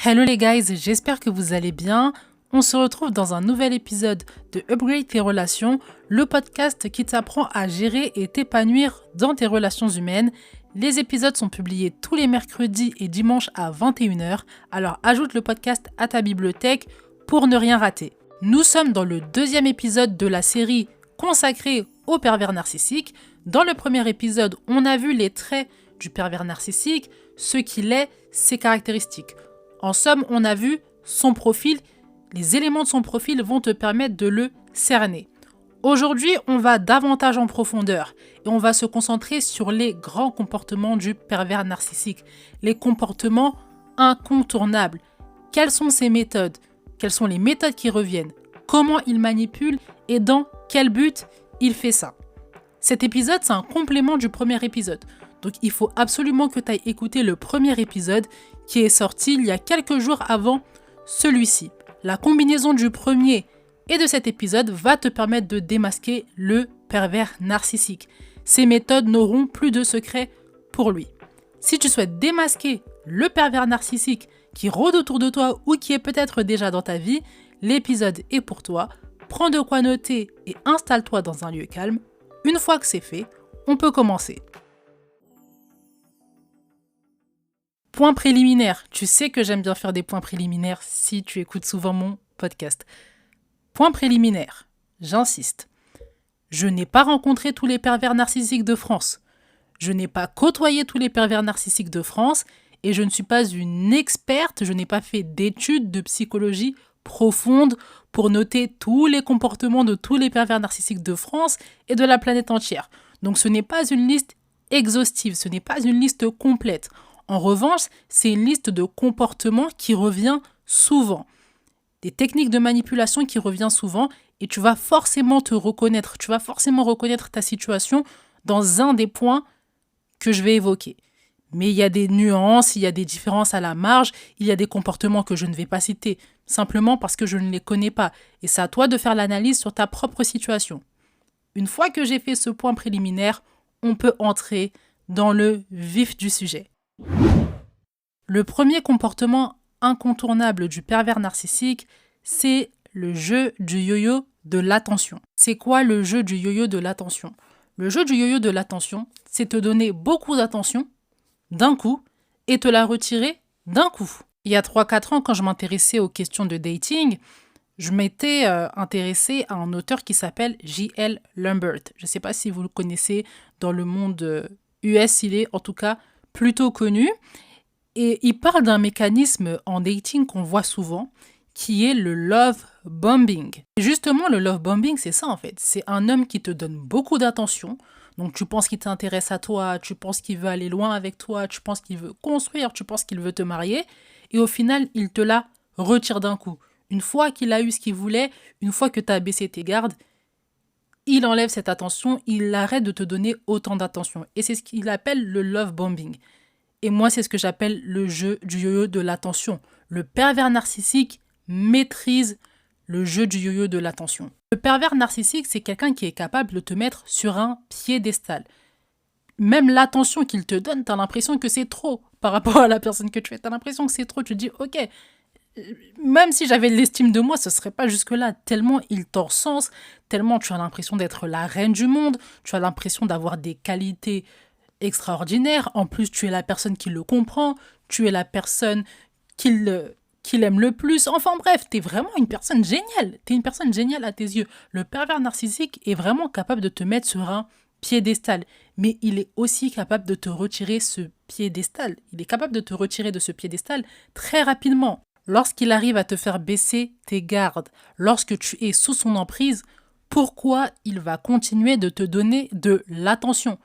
Hello les guys, j'espère que vous allez bien. On se retrouve dans un nouvel épisode de Upgrade tes relations, le podcast qui t'apprend à gérer et t'épanouir dans tes relations humaines. Les épisodes sont publiés tous les mercredis et dimanches à 21h, alors ajoute le podcast à ta bibliothèque pour ne rien rater. Nous sommes dans le deuxième épisode de la série consacrée au pervers narcissique. Dans le premier épisode, on a vu les traits du pervers narcissique, ce qu'il est, ses caractéristiques. En somme, on a vu son profil. Les éléments de son profil vont te permettre de le cerner. Aujourd'hui, on va davantage en profondeur et on va se concentrer sur les grands comportements du pervers narcissique, les comportements incontournables. Quelles sont ses méthodes? Quelles sont les méthodes qui reviennent? Comment il manipule et dans quel but il fait ça? Cet épisode, c'est un complément du premier épisode. Donc, il faut absolument que tu ailles écouter le premier épisode qui est sorti il y a quelques jours avant celui-ci. La combinaison du premier et de cet épisode va te permettre de démasquer le pervers narcissique. Ces méthodes n'auront plus de secret pour lui. Si tu souhaites démasquer le pervers narcissique qui rôde autour de toi ou qui est peut-être déjà dans ta vie, l'épisode est pour toi. Prends de quoi noter et installe-toi dans un lieu calme. Une fois que c'est fait, on peut commencer. Point préliminaire. Tu sais que j'aime bien faire des points préliminaires si tu écoutes souvent mon podcast. Point préliminaire. J'insiste. Je n'ai pas rencontré tous les pervers narcissiques de France. Je n'ai pas côtoyé tous les pervers narcissiques de France et je ne suis pas une experte, je n'ai pas fait d'études de psychologie profonde pour noter tous les comportements de tous les pervers narcissiques de France et de la planète entière. Donc ce n'est pas une liste exhaustive, ce n'est pas une liste complète. En revanche, c'est une liste de comportements qui revient souvent. Des techniques de manipulation qui reviennent souvent et tu vas forcément te reconnaître. Tu vas forcément reconnaître ta situation dans un des points que je vais évoquer. Mais il y a des nuances, il y a des différences à la marge, il y a des comportements que je ne vais pas citer, simplement parce que je ne les connais pas. Et c'est à toi de faire l'analyse sur ta propre situation. Une fois que j'ai fait ce point préliminaire, on peut entrer dans le vif du sujet. Le premier comportement incontournable du pervers narcissique, c'est le jeu du yo-yo de l'attention. C'est quoi le jeu du yo-yo de l'attention? Le jeu du yo-yo de l'attention, c'est te donner beaucoup d'attention d'un coup et te la retirer d'un coup. Il y a 3-4 ans, quand je m'intéressais aux questions de dating, je m'étais intéressée à un auteur qui s'appelle J.L. Lambert. Je ne sais pas si vous le connaissez dans le monde US, il est en tout cas plutôt connu. Et il parle d'un mécanisme en dating qu'on voit souvent, qui est le love bombing. Et justement, le love bombing, c'est ça en fait. C'est un homme qui te donne beaucoup d'attention. Donc tu penses qu'il t'intéresse à toi, tu penses qu'il veut aller loin avec toi, tu penses qu'il veut construire, tu penses qu'il veut te marier. Et au final, il te la retire d'un coup. Une fois qu'il a eu ce qu'il voulait, une fois que tu as baissé tes gardes, il enlève cette attention, il arrête de te donner autant d'attention. Et c'est ce qu'il appelle le love bombing. Et moi, c'est ce que j'appelle le jeu du yo-yo de l'attention. Le pervers narcissique maîtrise le jeu du yo-yo de l'attention. Le pervers narcissique, c'est quelqu'un qui est capable de te mettre sur un piédestal. Même l'attention qu'il te donne, tu as l'impression que c'est trop par rapport à la personne que tu es. Tu as l'impression que c'est trop. Tu te dis, ok, même si j'avais l'estime de moi, ce ne serait pas jusque-là. Tellement il t'encense, tellement tu as l'impression d'être la reine du monde, tu as l'impression d'avoir des qualités extraordinaire. En plus, tu es la personne qui le comprend, tu es la personne qu'il aime le plus. Enfin bref, tu es vraiment une personne géniale. Tu es une personne géniale à tes yeux. Le pervers narcissique est vraiment capable de te mettre sur un piédestal. Mais il est aussi capable de te retirer ce piédestal. Il est capable de te retirer de ce piédestal très rapidement. Lorsqu'il arrive à te faire baisser tes gardes, lorsque tu es sous son emprise, pourquoi il va continuer de te donner de l'attention ?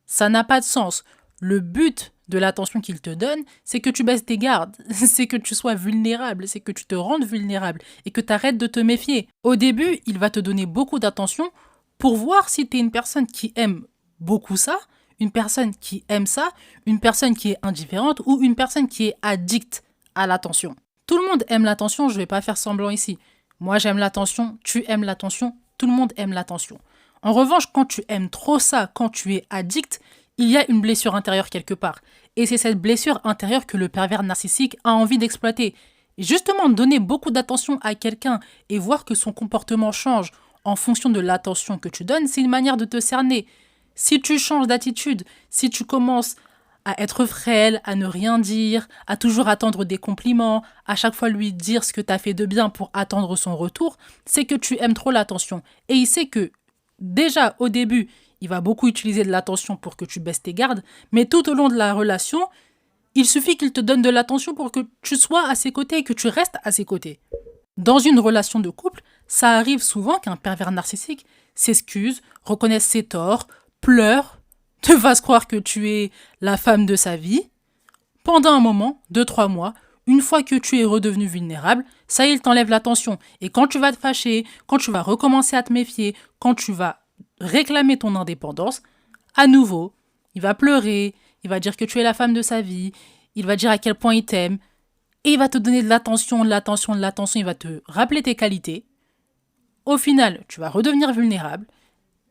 Ça n'a pas de sens. Le but de l'attention qu'il te donne, c'est que tu baisses tes gardes, c'est que tu sois vulnérable, c'est que tu te rendes vulnérable et que tu arrêtes de te méfier. Au début, il va te donner beaucoup d'attention pour voir si tu es une personne qui aime beaucoup ça, une personne qui aime ça, une personne qui est indifférente ou une personne qui est addicte à l'attention. Tout le monde aime l'attention, je ne vais pas faire semblant ici. Moi, j'aime l'attention, tu aimes l'attention, tout le monde aime l'attention. En revanche, quand tu aimes trop ça, quand tu es addict, il y a une blessure intérieure quelque part. Et c'est cette blessure intérieure que le pervers narcissique a envie d'exploiter. Et justement, donner beaucoup d'attention à quelqu'un et voir que son comportement change en fonction de l'attention que tu donnes, c'est une manière de te cerner. Si tu changes d'attitude, si tu commences à être frêle, à ne rien dire, à toujours attendre des compliments, à chaque fois lui dire ce que tu as fait de bien pour attendre son retour, c'est que tu aimes trop l'attention. Et il sait que déjà au début, il va beaucoup utiliser de l'attention pour que tu baisses tes gardes, mais tout au long de la relation, il suffit qu'il te donne de l'attention pour que tu sois à ses côtés et que tu restes à ses côtés. Dans une relation de couple, ça arrive souvent qu'un pervers narcissique s'excuse, reconnaisse ses torts, pleure, te fasse croire que tu es la femme de sa vie. Pendant un moment, 2-3 mois, une fois que tu es redevenu vulnérable, ça y est, il t'enlève l'attention. Et quand tu vas te fâcher, quand tu vas recommencer à te méfier, quand tu vas réclamer ton indépendance, à nouveau, il va pleurer, il va dire que tu es la femme de sa vie, il va dire à quel point il t'aime, et il va te donner de l'attention, il va te rappeler tes qualités. Au final, tu vas redevenir vulnérable,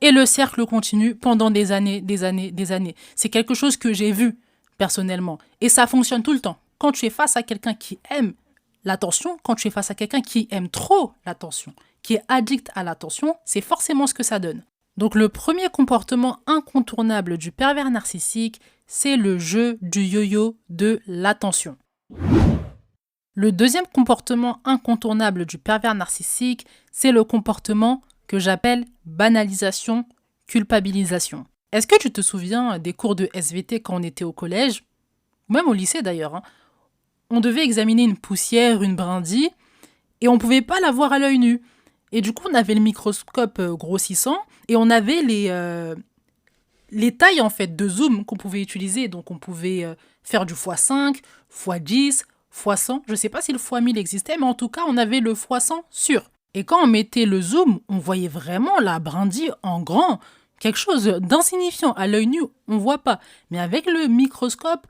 et le cercle continue pendant des années. C'est quelque chose que j'ai vu personnellement, et ça fonctionne tout le temps. Quand tu es face à quelqu'un qui aime l'attention, quand tu es face à quelqu'un qui aime trop l'attention, qui est addict à l'attention, c'est forcément ce que ça donne. Donc le premier comportement incontournable du pervers narcissique, c'est le jeu du yo-yo de l'attention. Le deuxième comportement incontournable du pervers narcissique, c'est le comportement que j'appelle banalisation, culpabilisation. Est-ce que tu te souviens des cours de SVT quand on était au collège, ou même au lycée d'ailleurs, on devait examiner une poussière, une brindille, et on ne pouvait pas la voir à l'œil nu. Et du coup, on avait le microscope grossissant, et on avait les tailles en fait de zoom qu'on pouvait utiliser. Donc on pouvait faire du x5, x10, x100. Je ne sais pas si le x1000 existait, mais en tout cas, on avait le x100 sûr. Et quand on mettait le zoom, on voyait vraiment la brindille en grand. Quelque chose d'insignifiant. À l'œil nu, on ne voit pas. Mais avec le microscope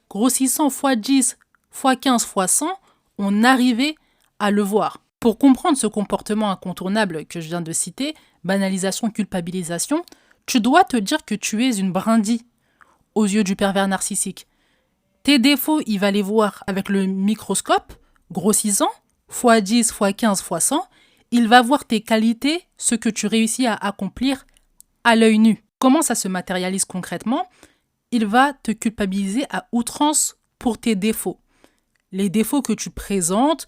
grossissant x10, x15, x100, on arrivait à le voir. Pour comprendre ce comportement incontournable que je viens de citer, banalisation, culpabilisation, tu dois te dire que tu es une brindille aux yeux du pervers narcissique. Tes défauts, il va les voir avec le microscope grossissant, x10, x15, x100. Il va voir tes qualités, ce que tu réussis à accomplir à l'œil nu. Comment ça se matérialise concrètement ? Il va te culpabiliser à outrance pour tes défauts. Les défauts que tu présentes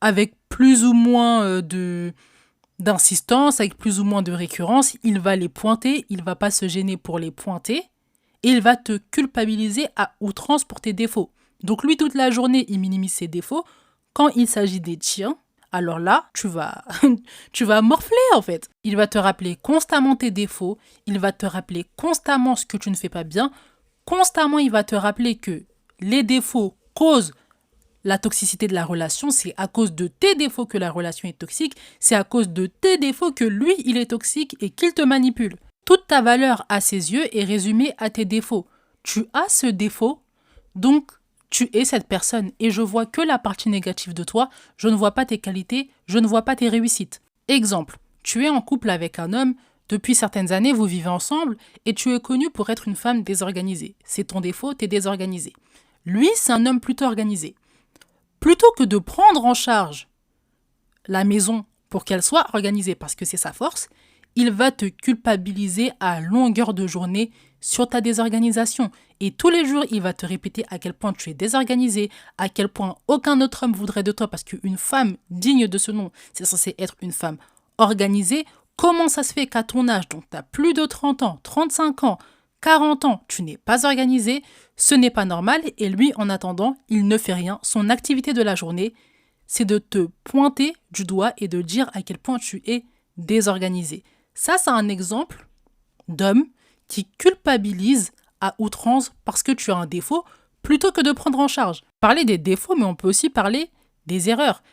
avec plus ou moins d'insistance, avec plus ou moins de récurrence, il va les pointer, il ne va pas se gêner pour les pointer, et il va te culpabiliser à outrance pour tes défauts. Donc lui, toute la journée, il minimise ses défauts. Quand il s'agit des tiens, alors là, tu vas morfler en fait. Il va te rappeler constamment tes défauts, il va te rappeler constamment ce que tu ne fais pas bien, constamment il va te rappeler que les défauts causent la toxicité de la relation, c'est à cause de tes défauts que la relation est toxique, c'est à cause de tes défauts que lui, il est toxique et qu'il te manipule. Toute ta valeur à ses yeux est résumée à tes défauts. Tu as ce défaut, donc tu es cette personne et je vois que la partie négative de toi, je ne vois pas tes qualités, je ne vois pas tes réussites. Exemple, tu es en couple avec un homme, depuis certaines années, vous vivez ensemble et tu es connu pour être une femme désorganisée. C'est ton défaut, tu es désorganisée. Lui, c'est un homme plutôt organisé. Plutôt que de prendre en charge la maison pour qu'elle soit organisée parce que c'est sa force, il va te culpabiliser à longueur de journée sur ta désorganisation. Et tous les jours, il va te répéter à quel point tu es désorganisé, à quel point aucun autre homme voudrait de toi parce qu'une femme digne de ce nom, c'est censé être une femme organisée. Comment ça se fait qu'à ton âge, donc tu as plus de 30 ans, 35 ans, 40 ans, tu n'es pas organisé, ce n'est pas normal et lui, en attendant, il ne fait rien. Son activité de la journée, c'est de te pointer du doigt et de dire à quel point tu es désorganisé. Ça, c'est un exemple d'homme qui culpabilise à outrance parce que tu as un défaut plutôt que de prendre en charge. Parler des défauts, mais on peut aussi parler des erreurs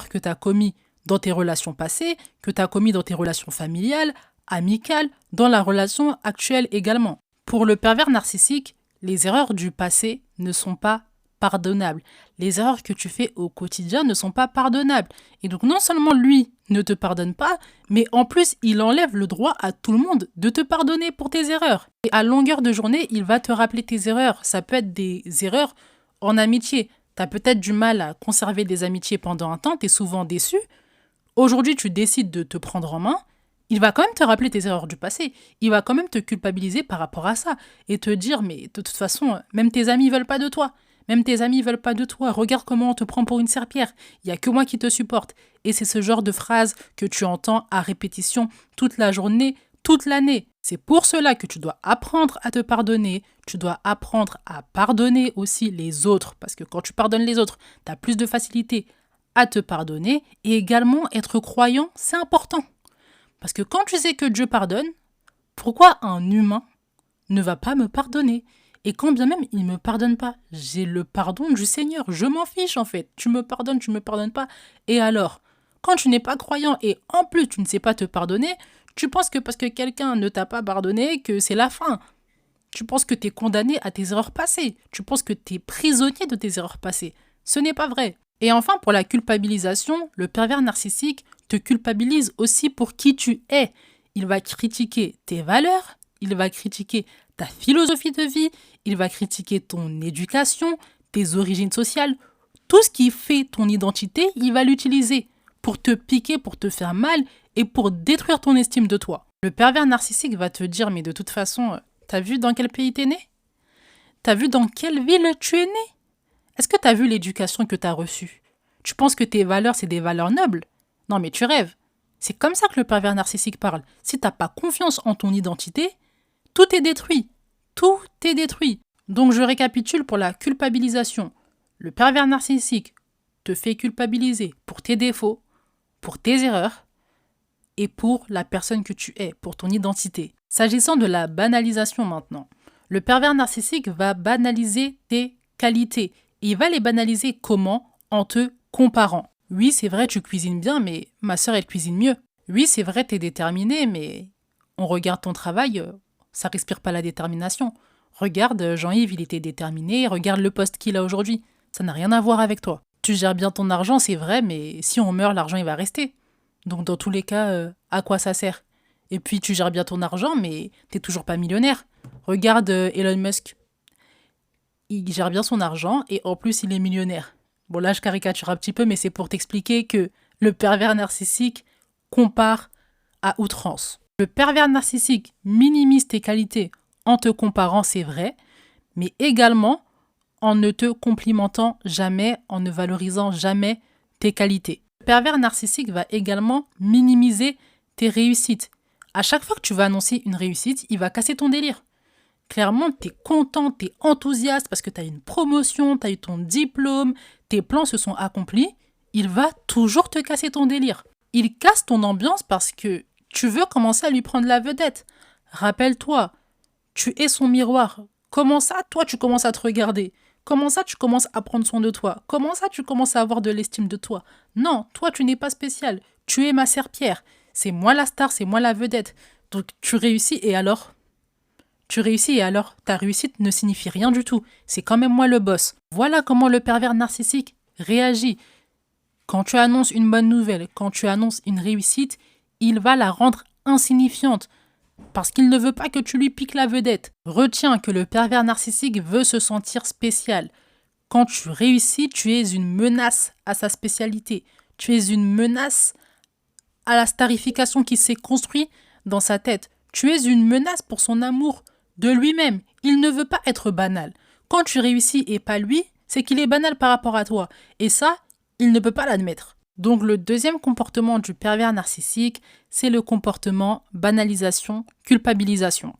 que tu as commis dans tes relations passées, que tu as commis dans tes relations familiales, amicales, dans la relation actuelle également. Pour le pervers narcissique, les erreurs du passé ne sont pas pardonnables. Les erreurs que tu fais au quotidien ne sont pas pardonnables. Et donc non seulement lui ne te pardonne pas, mais en plus il enlève le droit à tout le monde de te pardonner pour tes erreurs. Et à longueur de journée, il va te rappeler tes erreurs. Ça peut être des erreurs en amitié. Tu as peut-être du mal à conserver des amitiés pendant un temps, tu es souvent déçu. Aujourd'hui, tu décides de te prendre en main. Il va quand même te rappeler tes erreurs du passé. Il va quand même te culpabiliser par rapport à ça et te dire, mais de toute façon, même tes amis veulent pas de toi. Même tes amis veulent pas de toi. Regarde comment on te prend pour une serpillière. Il y a que moi qui te supporte. Et c'est ce genre de phrase que tu entends à répétition toute la journée, toute l'année. C'est pour cela que tu dois apprendre à te pardonner. Tu dois apprendre à pardonner aussi les autres. Parce que quand tu pardonnes les autres, tu as plus de facilité à te pardonner. Et également, être croyant, c'est important. Parce que quand tu sais que Dieu pardonne, pourquoi un humain ne va pas me pardonner? Et quand bien même il ne me pardonne pas, j'ai le pardon du Seigneur. Je m'en fiche en fait. Tu me pardonnes pas. Et alors, quand tu n'es pas croyant et en plus tu ne sais pas te pardonner, tu penses que parce que quelqu'un ne t'a pas pardonné, que c'est la fin. Tu penses que tu es condamné à tes erreurs passées. Tu penses que tu es prisonnier de tes erreurs passées. Ce n'est pas vrai. Et enfin, pour la culpabilisation, le pervers narcissique te culpabilise aussi pour qui tu es. Il va critiquer tes valeurs, il va critiquer ta philosophie de vie, il va critiquer ton éducation, tes origines sociales. Tout ce qui fait ton identité, il va l'utiliser pour te piquer, pour te faire mal et pour détruire ton estime de toi. Le pervers narcissique va te dire, mais de toute façon, t'as vu dans quel pays t'es né? T'as vu dans quelle ville tu es né? Est-ce que t'as vu l'éducation que t'as reçue? Tu penses que tes valeurs, c'est des valeurs nobles? Non, mais tu rêves. C'est comme ça que le pervers narcissique parle. Si t'as pas confiance en ton identité, tout est détruit. Tout est détruit. Donc je récapitule pour la culpabilisation. Le pervers narcissique te fait culpabiliser pour tes défauts, pour tes erreurs et pour la personne que tu es, pour ton identité. S'agissant de la banalisation maintenant, le pervers narcissique va banaliser tes qualités. Et il va les banaliser comment? En te comparant. Oui, c'est vrai, tu cuisines bien, mais ma sœur, elle cuisine mieux. Oui, c'est vrai, t'es déterminé, mais on regarde ton travail, ça respire pas la détermination. Regarde, Jean-Yves, il était déterminé, regarde le poste qu'il a aujourd'hui. Ça n'a rien à voir avec toi. Tu gères bien ton argent, c'est vrai, mais si on meurt, l'argent, il va rester. Donc dans tous les cas, à quoi ça sert? Et puis tu gères bien ton argent, mais t'es toujours pas millionnaire. Regarde Elon Musk. Il gère bien son argent et en plus, il est millionnaire. Bon, là, je caricature un petit peu, mais c'est pour t'expliquer que le pervers narcissique compare à outrance. Le pervers narcissique minimise tes qualités en te comparant, c'est vrai, mais également en ne te complimentant jamais, en ne valorisant jamais tes qualités. Le pervers narcissique va également minimiser tes réussites. À chaque fois que tu vas annoncer une réussite, il va casser ton délire. Clairement, tu es content, tu es enthousiaste parce que tu as une promotion, tu as eu ton diplôme, tes plans se sont accomplis, il va toujours te casser ton délire. Il casse ton ambiance parce que tu veux commencer à lui prendre la vedette. Rappelle-toi, tu es son miroir. Comment ça, toi, tu commences à te regarder? Comment ça, tu commences à prendre soin de toi? Comment ça, tu commences à avoir de l'estime de toi? Non, toi, tu n'es pas spécial. Tu es ma serpillière. C'est moi la star, c'est moi la vedette. Donc, tu réussis et alors? Tu réussis et alors, ta réussite ne signifie rien du tout. C'est quand même moi le boss. Voilà comment le pervers narcissique réagit. Quand tu annonces une bonne nouvelle, quand tu annonces une réussite, il va la rendre insignifiante parce qu'il ne veut pas que tu lui piques la vedette. Retiens que le pervers narcissique veut se sentir spécial. Quand tu réussis, tu es une menace à sa spécialité. Tu es une menace à la starification qui s'est construite dans sa tête. Tu es une menace pour son amour de lui-même. Il ne veut pas être banal. Quand tu réussis et pas lui, c'est qu'il est banal par rapport à toi. Et ça, il ne peut pas l'admettre. Donc le deuxième comportement du pervers narcissique, c'est le comportement banalisation, culpabilisation.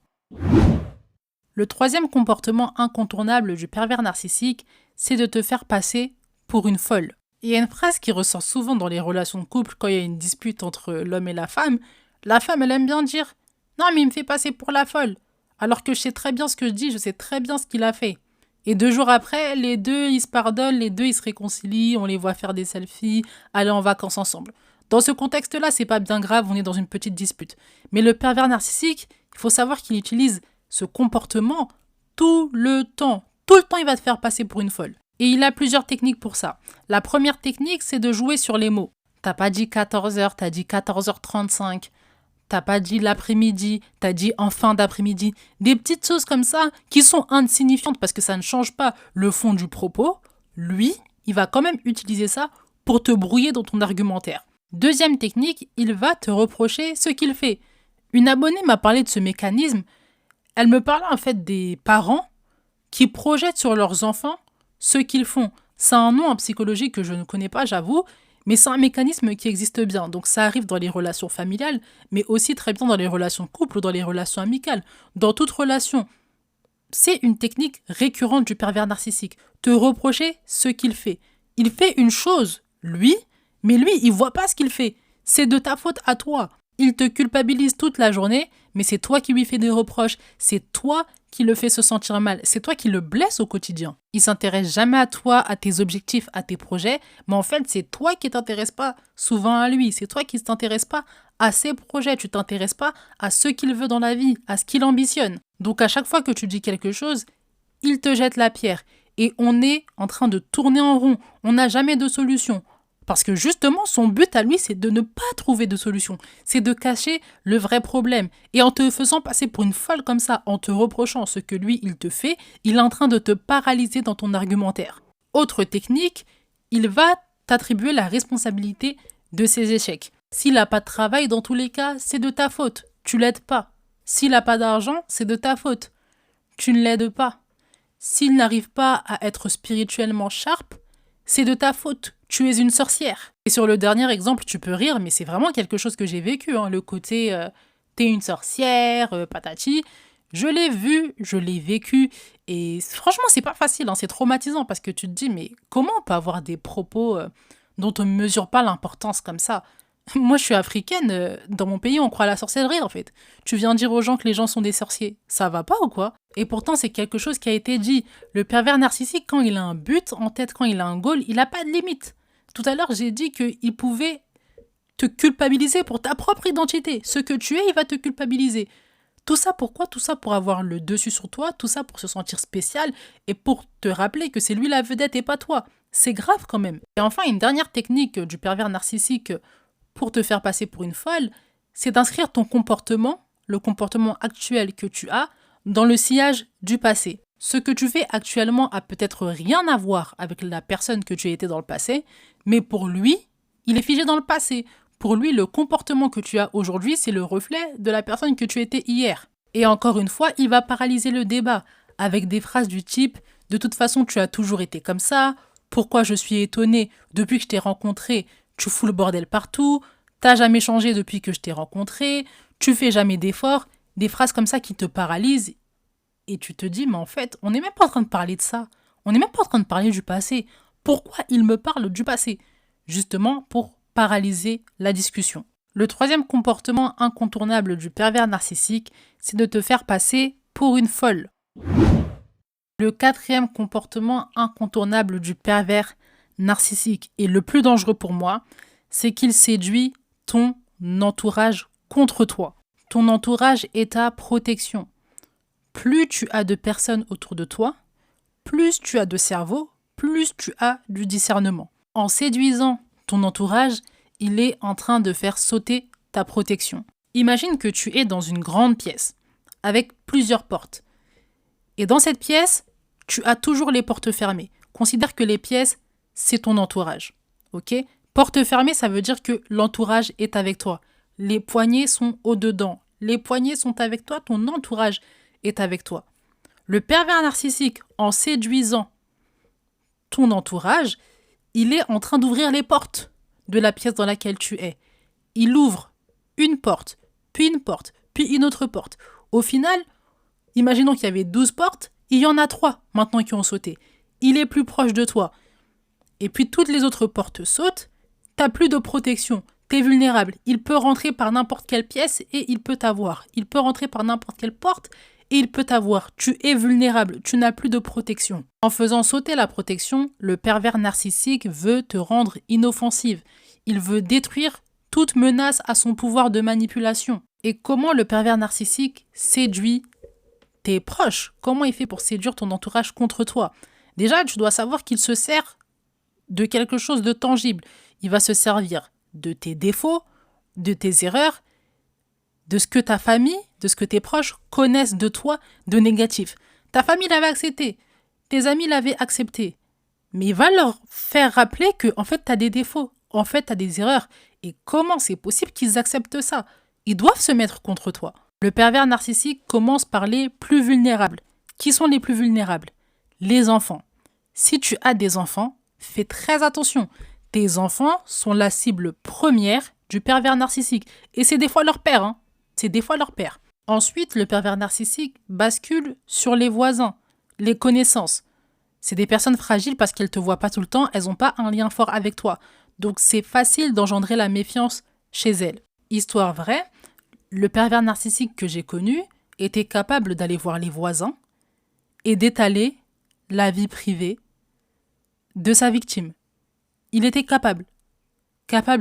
Le troisième comportement incontournable du pervers narcissique, c'est de te faire passer pour une folle. Il y a une phrase qui ressort souvent dans les relations de couple quand il y a une dispute entre l'homme et la femme. La femme, elle aime bien dire « Non, mais il me fait passer pour la folle ». Alors que je sais très bien ce que je dis, je sais très bien ce qu'il a fait. Et 2 jours après, les deux, ils se pardonnent, les deux, ils se réconcilient, on les voit faire des selfies, aller en vacances ensemble. Dans ce contexte-là, c'est pas bien grave, on est dans une petite dispute. Mais le pervers narcissique, il faut savoir qu'il utilise ce comportement tout le temps. Tout le temps, il va te faire passer pour une folle. Et il a plusieurs techniques pour ça. La première technique, c'est de jouer sur les mots. T'as pas dit 14h, t'as dit 14h35. T'as pas dit l'après-midi, t'as dit en fin d'après-midi. Des petites choses comme ça qui sont insignifiantes parce que ça ne change pas le fond du propos. Lui, il va quand même utiliser ça pour te brouiller dans ton argumentaire. Deuxième technique, il va te reprocher ce qu'il fait. Une abonnée m'a parlé de ce mécanisme. Elle me parlait en fait des parents qui projettent sur leurs enfants ce qu'ils font. C'est un nom en psychologie que je ne connais pas, j'avoue, mais c'est un mécanisme qui existe bien. Donc ça arrive dans les relations familiales, mais aussi très bien dans les relations de couple ou dans les relations amicales. Dans toute relation, c'est une technique récurrente du pervers narcissique. Te reprocher ce qu'il fait. Il fait une chose, lui, mais lui, il voit pas ce qu'il fait. C'est de ta faute à toi. Il te culpabilise toute la journée, mais c'est toi qui lui fais des reproches. C'est toi qui le fait se sentir mal. C'est toi qui le blesse au quotidien. Il s'intéresse jamais à toi, à tes objectifs, à tes projets, mais en fait, c'est toi qui t'intéresses pas souvent à lui. C'est toi qui ne t'intéresses pas à ses projets. Tu t'intéresses pas à ce qu'il veut dans la vie, à ce qu'il ambitionne. Donc à chaque fois que tu dis quelque chose, il te jette la pierre. Et on est en train de tourner en rond. On n'a jamais de solution. Parce que justement, son but à lui, c'est de ne pas trouver de solution. C'est de cacher le vrai problème. Et en te faisant passer pour une folle comme ça, en te reprochant ce que lui, il te fait, il est en train de te paralyser dans ton argumentaire. Autre technique, il va t'attribuer la responsabilité de ses échecs. S'il n'a pas de travail, dans tous les cas, c'est de ta faute. Tu l'aides pas. S'il n'a pas d'argent, c'est de ta faute. Tu ne l'aides pas. S'il n'arrive pas à être spirituellement sharp, c'est de ta faute. Tu es une sorcière. Et sur le dernier exemple, tu peux rire, mais c'est vraiment quelque chose que j'ai vécu. Le côté t'es une sorcière, patati. Je l'ai vu, je l'ai vécu. Et franchement, c'est pas facile, c'est traumatisant parce que tu te dis, mais comment on peut avoir des propos dont on ne mesure pas l'importance comme ça? Moi, je suis africaine. Dans mon pays, on croit à la sorcellerie, en fait. Tu viens dire aux gens que les gens sont des sorciers. Ça va pas ou quoi? Et pourtant, c'est quelque chose qui a été dit. Le pervers narcissique, quand il a un but en tête, quand il a un goal, il n'a pas de limite. Tout à l'heure, j'ai dit qu'il pouvait te culpabiliser pour ta propre identité. Ce que tu es, il va te culpabiliser. Tout ça pourquoi? Tout ça pour avoir le dessus sur toi, tout ça pour se sentir spécial et pour te rappeler que c'est lui la vedette et pas toi. C'est grave quand même. Et enfin, une dernière technique du pervers narcissique pour te faire passer pour une folle, c'est d'inscrire ton comportement, le comportement actuel que tu as, dans le sillage du passé. Ce que tu fais actuellement a peut-être rien à voir avec la personne que tu étais dans le passé, mais pour lui, il est figé dans le passé. Pour lui, le comportement que tu as aujourd'hui, c'est le reflet de la personne que tu étais hier. Et encore une fois, il va paralyser le débat avec des phrases du type « De toute façon, tu as toujours été comme ça. Pourquoi je suis étonné depuis que je t'ai rencontré, tu fous le bordel partout. T'as jamais changé depuis que je t'ai rencontré. Tu fais jamais d'efforts. » Des phrases comme ça qui te paralysent. Et tu te dis, mais en fait, on n'est même pas en train de parler de ça. On n'est même pas en train de parler du passé. Pourquoi il me parle du passé? Justement, pour paralyser la discussion. Le troisième comportement incontournable du pervers narcissique, c'est de te faire passer pour une folle. Le quatrième comportement incontournable du pervers narcissique et le plus dangereux pour moi, c'est qu'il séduit ton entourage contre toi. Ton entourage est ta protection. Plus tu as de personnes autour de toi, plus tu as de cerveau, plus tu as du discernement. En séduisant ton entourage, il est en train de faire sauter ta protection. Imagine que tu es dans une grande pièce, avec plusieurs portes. Et dans cette pièce, tu as toujours les portes fermées. Considère que les pièces, c'est ton entourage. Ok? Porte fermée, ça veut dire que l'entourage est avec toi. Les poignées sont au-dedans. Les poignées sont avec toi, ton entourage est avec toi. Le pervers narcissique, en séduisant ton entourage, il est en train d'ouvrir les portes de la pièce dans laquelle tu es. Il ouvre une porte, puis une autre porte. Au final, imaginons qu'il y avait 12 portes, il y en a 3 maintenant qui ont sauté. Il est plus proche de toi. Et puis toutes les autres portes sautent, t'as plus de protection, t'es vulnérable. Il peut rentrer par n'importe quelle pièce et il peut t'avoir. Il peut rentrer par n'importe quelle porte et il peut t'avoir. Tu es vulnérable, tu n'as plus de protection. En faisant sauter la protection, le pervers narcissique veut te rendre inoffensive. Il veut détruire toute menace à son pouvoir de manipulation. Et comment le pervers narcissique séduit tes proches? Comment il fait pour séduire ton entourage contre toi? Déjà, tu dois savoir qu'il se sert de quelque chose de tangible. Il va se servir de tes défauts, de tes erreurs, de ce que ta famille, de ce que tes proches connaissent de toi de négatif. Ta famille l'avait accepté, tes amis l'avaient accepté, mais il va leur faire rappeler que en fait, tu as des défauts, en fait, tu as des erreurs. Et comment c'est possible qu'ils acceptent ça? Ils doivent se mettre contre toi. Le pervers narcissique commence par les plus vulnérables. Qui sont les plus vulnérables? Les enfants. Si tu as des enfants, fais très attention. Tes enfants sont la cible première du pervers narcissique. Et c'est des fois leur père, hein. C'est des fois leur père. Ensuite, le pervers narcissique bascule sur les voisins, les connaissances. C'est des personnes fragiles parce qu'elles ne te voient pas tout le temps, elles n'ont pas un lien fort avec toi. Donc c'est facile d'engendrer la méfiance chez elles. Histoire vraie, le pervers narcissique que j'ai connu était capable d'aller voir les voisins et d'étaler la vie privée de sa victime. Il était capable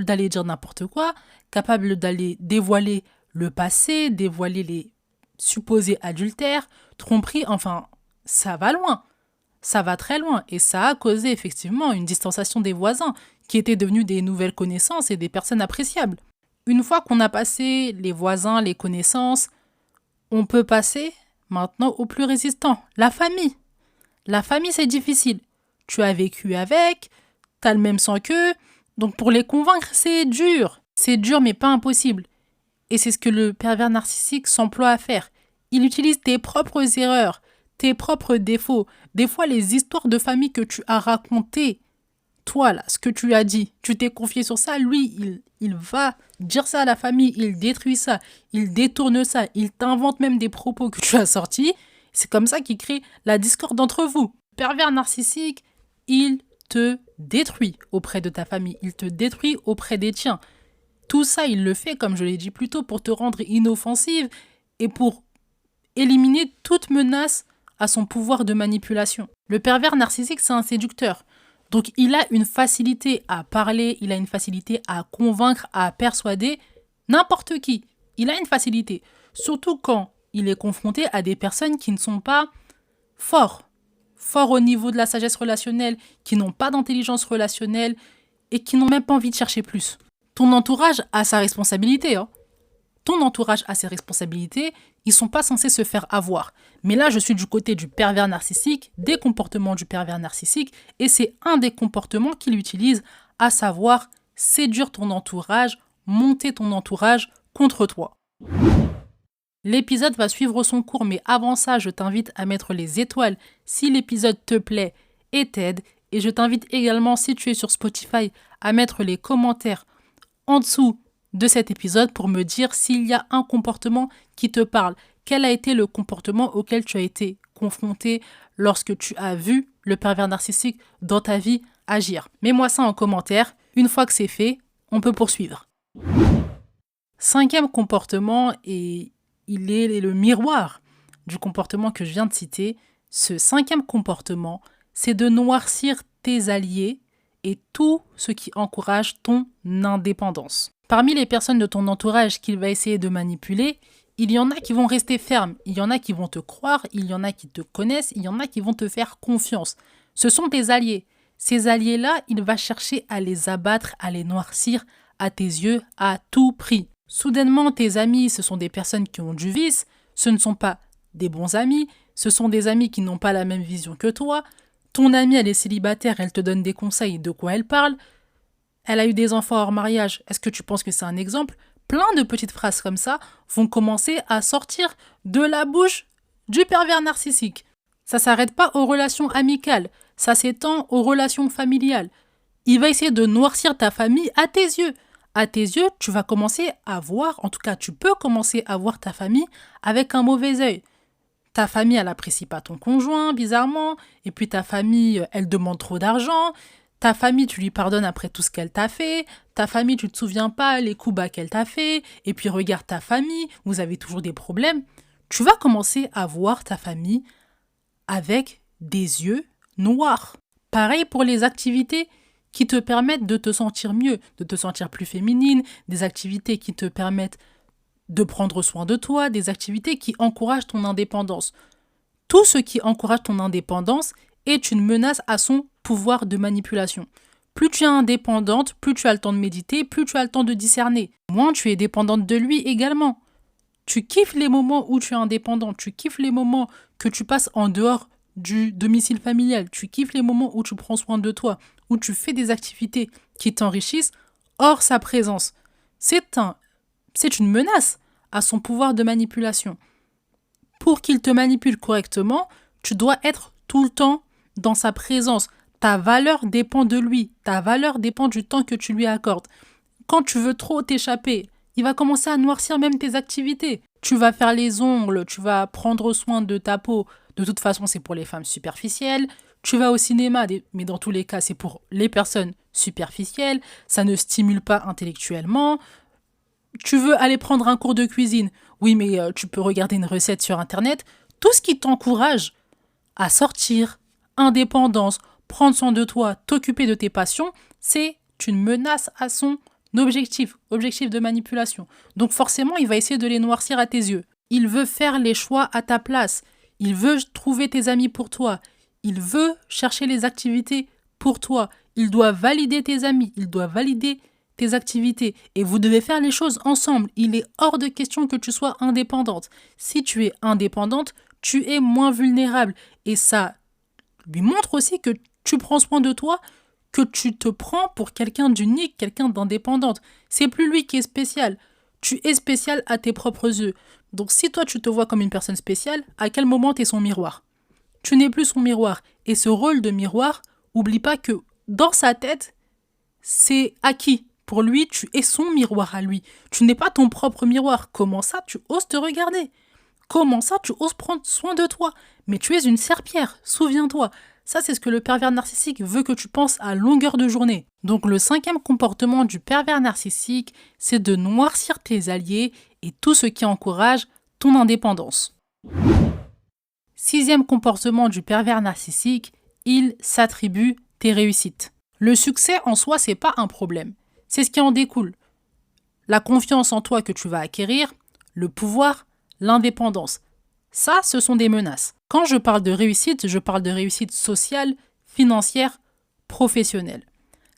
d'aller dire n'importe quoi, capable d'aller dévoiler le passé, dévoiler les supposés adultères, tromperies, enfin, ça va loin. Ça va très loin et ça a causé effectivement une distanciation des voisins qui étaient devenus des nouvelles connaissances et des personnes appréciables. Une fois qu'on a passé les voisins, les connaissances, on peut passer maintenant au plus résistant, la famille. La famille, c'est difficile. Tu as vécu avec, tu as le même sang qu'eux, donc pour les convaincre, c'est dur. C'est dur mais pas impossible. Et c'est ce que le pervers narcissique s'emploie à faire. Il utilise tes propres erreurs, tes propres défauts, des fois les histoires de famille que tu as racontées. Toi, là, ce que tu as dit, tu t'es confié sur ça, lui, il va dire ça à la famille, il détruit ça, il détourne ça, il t'invente même des propos que tu as sortis. C'est comme ça qu'il crée la discorde entre vous. Le pervers narcissique, il te détruit auprès de ta famille, il te détruit auprès des tiens. Tout ça, il le fait, comme je l'ai dit plus tôt, pour te rendre inoffensive et pour éliminer toute menace à son pouvoir de manipulation. Le pervers narcissique, c'est un séducteur. Donc, il a une facilité à parler, il a une facilité à convaincre, à persuader n'importe qui. Il a une facilité. Surtout quand il est confronté à des personnes qui ne sont pas forts au niveau de la sagesse relationnelle, qui n'ont pas d'intelligence relationnelle et qui n'ont même pas envie de chercher plus. Ton entourage a sa responsabilité, hein. Ton entourage a ses responsabilités, ils ne sont pas censés se faire avoir. Mais là, je suis du côté du pervers narcissique, des comportements du pervers narcissique, et c'est un des comportements qu'il utilise, à savoir séduire ton entourage, monter ton entourage contre toi. L'épisode va suivre son cours, mais avant ça, je t'invite à mettre les étoiles si l'épisode te plaît et t'aide. Et je t'invite également, si tu es sur Spotify, à mettre les commentaires en dessous de cet épisode pour me dire s'il y a un comportement qui te parle. Quel a été le comportement auquel tu as été confronté lorsque tu as vu le pervers narcissique dans ta vie agir? Mets-moi ça en commentaire. Une fois que c'est fait, on peut poursuivre. 5e comportement, et il est le miroir du comportement que je viens de citer. Ce 5e comportement, c'est de noircir tes alliés et tout ce qui encourage ton indépendance. Parmi les personnes de ton entourage qu'il va essayer de manipuler, il y en a qui vont rester fermes, il y en a qui vont te croire, il y en a qui te connaissent, il y en a qui vont te faire confiance. Ce sont tes alliés. Ces alliés-là, il va chercher à les abattre, à les noircir à tes yeux à tout prix. Soudainement, tes amis, ce sont des personnes qui ont du vice, ce ne sont pas des bons amis, ce sont des amis qui n'ont pas la même vision que toi. Ton amie, elle est célibataire, elle te donne des conseils, de quoi elle parle. Elle a eu des enfants hors mariage, est-ce que tu penses que c'est un exemple? Plein de petites phrases comme ça vont commencer à sortir de la bouche du pervers narcissique. Ça ne s'arrête pas aux relations amicales, ça s'étend aux relations familiales. Il va essayer de noircir ta famille à tes yeux. À tes yeux, tu vas commencer à voir, en tout cas tu peux commencer à voir ta famille avec un mauvais œil. Ta famille, elle n'apprécie pas ton conjoint, bizarrement, et puis ta famille, elle demande trop d'argent. Ta famille, tu lui pardonnes après tout ce qu'elle t'a fait. Ta famille, tu ne te souviens pas les coups bas qu'elle t'a fait. Et puis regarde ta famille, vous avez toujours des problèmes. Tu vas commencer à voir ta famille avec des yeux noirs. Pareil pour les activités qui te permettent de te sentir mieux, de te sentir plus féminine, des activités qui te permettent de prendre soin de toi, des activités qui encouragent ton indépendance. Tout ce qui encourage ton indépendance est une menace à son pouvoir de manipulation. Plus tu es indépendante, plus tu as le temps de méditer, plus tu as le temps de discerner. Moins tu es dépendante de lui également. Tu kiffes les moments où tu es indépendante, tu kiffes les moments que tu passes en dehors du domicile familial, tu kiffes les moments où tu prends soin de toi, où tu fais des activités qui t'enrichissent hors sa présence. C'est une menace à son pouvoir de manipulation. Pour qu'il te manipule correctement, tu dois être tout le temps dans sa présence. Ta valeur dépend de lui. Ta valeur dépend du temps que tu lui accordes. Quand tu veux trop t'échapper, il va commencer à noircir même tes activités. Tu vas faire les ongles, tu vas prendre soin de ta peau. De toute façon, c'est pour les femmes superficielles. Tu vas au cinéma, mais dans tous les cas, c'est pour les personnes superficielles. Ça ne stimule pas intellectuellement. Tu veux aller prendre un cours de cuisine. Oui, mais tu peux regarder une recette sur Internet. Tout ce qui t'encourage à sortir, indépendance, prendre soin de toi, t'occuper de tes passions, c'est une menace à son objectif de manipulation. Donc forcément, il va essayer de les noircir à tes yeux. Il veut faire les choix à ta place. Il veut trouver tes amis pour toi. Il veut chercher les activités pour toi. Il doit valider tes amis. Il doit valider tes activités. Et vous devez faire les choses ensemble. Il est hors de question que tu sois indépendante. Si tu es indépendante, tu es moins vulnérable. Et ça lui montre aussi que tu prends soin de toi, que tu te prends pour quelqu'un d'unique, quelqu'un d'indépendante. C'est plus lui qui est spécial. Tu es spécial à tes propres yeux. Donc si toi tu te vois comme une personne spéciale, à quel moment tu es son miroir? Tu n'es plus son miroir. Et ce rôle de miroir, oublie pas que dans sa tête, c'est acquis. Pour lui, tu es son miroir à lui. Tu n'es pas ton propre miroir. Comment ça, tu oses te regarder? Comment ça, tu oses prendre soin de toi? Mais tu es une serpillière, souviens-toi. Ça, c'est ce que le pervers narcissique veut que tu penses à longueur de journée. Donc le 5e comportement du pervers narcissique, c'est de noircir tes alliés et tout ce qui encourage ton indépendance. 6e comportement du pervers narcissique, il s'attribue tes réussites. Le succès en soi, c'est pas un problème. C'est ce qui en découle. La confiance en toi que tu vas acquérir, le pouvoir, l'indépendance. Ça, ce sont des menaces. Quand je parle de réussite sociale, financière, professionnelle.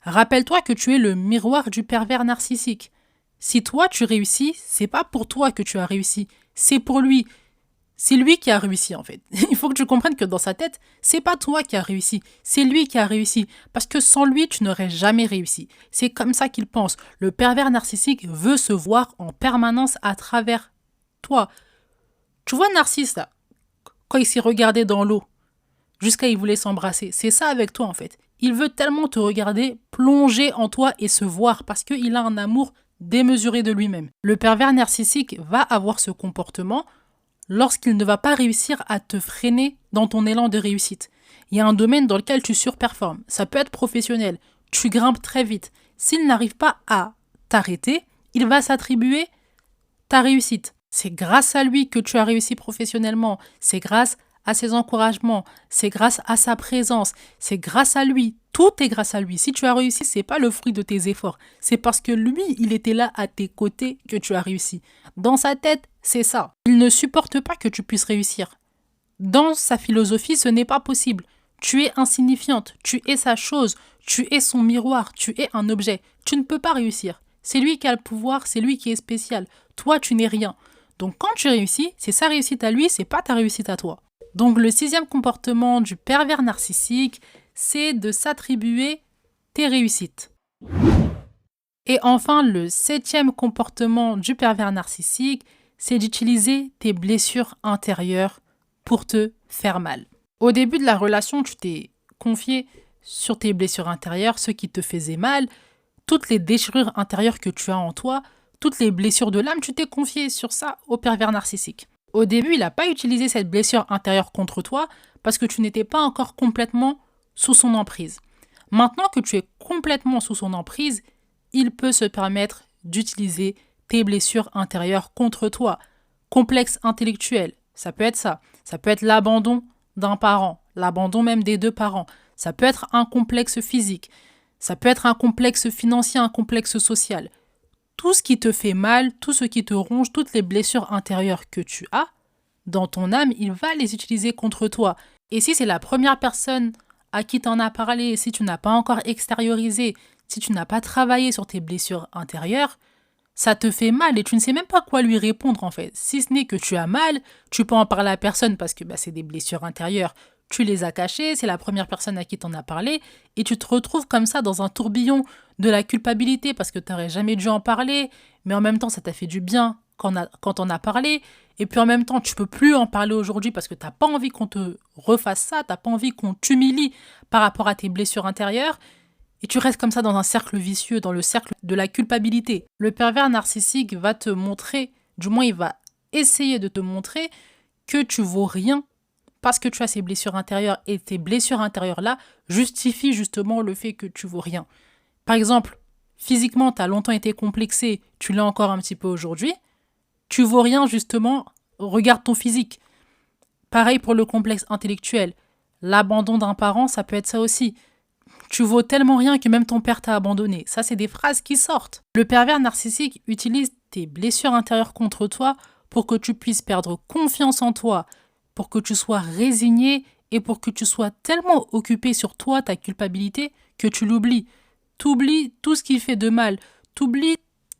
Rappelle-toi que tu es le miroir du pervers narcissique. Si toi tu réussis, c'est pas pour toi que tu as réussi, c'est pour lui. C'est lui qui a réussi en fait. Il faut que tu comprennes que dans sa tête, c'est pas toi qui as réussi, c'est lui qui a réussi. Parce que sans lui, tu n'aurais jamais réussi. C'est comme ça qu'il pense. Le pervers narcissique veut se voir en permanence à travers toi. Tu vois Narcisse là, quand il s'est regardé dans l'eau, jusqu'à il voulait s'embrasser. C'est ça avec toi en fait. Il veut tellement te regarder, plonger en toi et se voir parce qu'il a un amour démesuré de lui-même. Le pervers narcissique va avoir ce comportement lorsqu'il ne va pas réussir à te freiner dans ton élan de réussite. Il y a un domaine dans lequel tu surperformes. Ça peut être professionnel. Tu grimpes très vite. S'il n'arrive pas à t'arrêter, il va s'attribuer ta réussite. C'est grâce à lui que tu as réussi professionnellement. C'est grâce à ses encouragements. C'est grâce à sa présence. C'est grâce à lui. Tout est grâce à lui. Si tu as réussi, c'est pas le fruit de tes efforts. C'est parce que lui, il était là à tes côtés que tu as réussi. Dans sa tête, c'est ça. Il ne supporte pas que tu puisses réussir. Dans sa philosophie, ce n'est pas possible. Tu es insignifiante. Tu es sa chose. Tu es son miroir. Tu es un objet. Tu ne peux pas réussir. C'est lui qui a le pouvoir. C'est lui qui est spécial. Toi, tu n'es rien. Donc quand tu réussis, c'est sa réussite à lui, c'est pas ta réussite à toi. Donc le 6e comportement du pervers narcissique, c'est de s'attribuer tes réussites. Et enfin, le 7e comportement du pervers narcissique, c'est d'utiliser tes blessures intérieures pour te faire mal. Au début de la relation, tu t'es confié sur tes blessures intérieures, ce qui te faisait mal, toutes les déchirures intérieures que tu as en toi, toutes les blessures de l'âme, tu t'es confié sur ça au pervers narcissique. Au début, il n'a pas utilisé cette blessure intérieure contre toi parce que tu n'étais pas encore complètement sous son emprise. Maintenant que tu es complètement sous son emprise, il peut se permettre d'utiliser tes blessures intérieures contre toi. Complexe intellectuel, ça peut être ça. Ça peut être l'abandon d'un parent, l'abandon même des 2 parents. Ça peut être un complexe physique. Ça peut être un complexe financier, un complexe social. Tout ce qui te fait mal, tout ce qui te ronge, toutes les blessures intérieures que tu as dans ton âme, il va les utiliser contre toi. Et si c'est la première personne à qui tu en as parlé, si tu n'as pas encore extériorisé, si tu n'as pas travaillé sur tes blessures intérieures, ça te fait mal et tu ne sais même pas quoi lui répondre en fait. Si ce n'est que tu as mal, tu peux en parler à personne parce que c'est des blessures intérieures. Tu les as cachées, c'est la première personne à qui t'en as parlé et tu te retrouves comme ça dans un tourbillon de la culpabilité parce que tu n'aurais jamais dû en parler, mais en même temps ça t'a fait du bien quand on a parlé. Et puis en même temps, tu peux plus en parler aujourd'hui parce que tu n'as pas envie qu'on te refasse ça, tu n'as pas envie qu'on t'humilie par rapport à tes blessures intérieures. Et tu restes comme ça dans un cercle vicieux, dans le cercle de la culpabilité. Le pervers narcissique va te montrer, du moins il va essayer de te montrer que tu vaux rien parce que tu as ces blessures intérieures et tes blessures intérieures-là justifient justement le fait que tu vaux rien. Par exemple, physiquement, tu as longtemps été complexé, tu l'es encore un petit peu aujourd'hui. Tu vaux rien justement, regarde ton physique. Pareil pour le complexe intellectuel. L'abandon d'un parent, ça peut être ça aussi. Tu vaux tellement rien que même ton père t'a abandonné. Ça, c'est des phrases qui sortent. Le pervers narcissique utilise tes blessures intérieures contre toi pour que tu puisses perdre confiance en toi, pour que tu sois résigné et pour que tu sois tellement occupé sur toi, ta culpabilité, que tu l'oublies. T'oublies tout ce qu'il fait de mal. T'oublies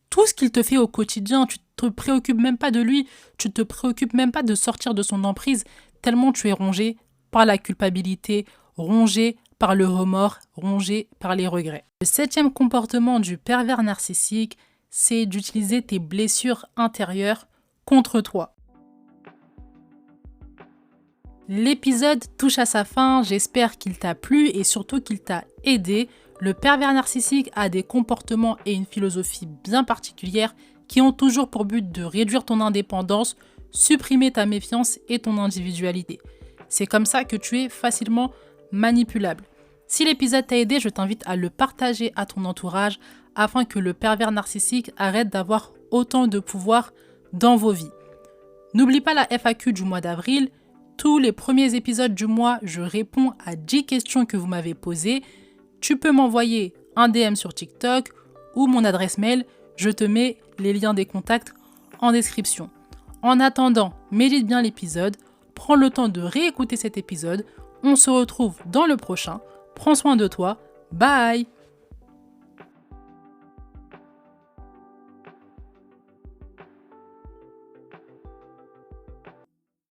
tout ce qu'il te fait au quotidien. Tu te préoccupes même pas de lui. Tu te préoccupes même pas de sortir de son emprise, tellement tu es rongé par la culpabilité, rongé par le remords, rongé par les regrets. Le 7e comportement du pervers narcissique, c'est d'utiliser tes blessures intérieures contre toi. L'épisode touche à sa fin, j'espère qu'il t'a plu et surtout qu'il t'a aidé. Le pervers narcissique a des comportements et une philosophie bien particulière qui ont toujours pour but de réduire ton indépendance, supprimer ta méfiance et ton individualité. C'est comme ça que tu es facilement manipulable. Si l'épisode t'a aidé, je t'invite à le partager à ton entourage afin que le pervers narcissique arrête d'avoir autant de pouvoir dans vos vies. N'oublie pas la FAQ du mois d'avril. Tous les premiers épisodes du mois, je réponds à 10 questions que vous m'avez posées. Tu peux m'envoyer un DM sur TikTok ou mon adresse mail. Je te mets les liens des contacts en description. En attendant, médite bien l'épisode. Prends le temps de réécouter cet épisode. On se retrouve dans le prochain. Prends soin de toi. Bye!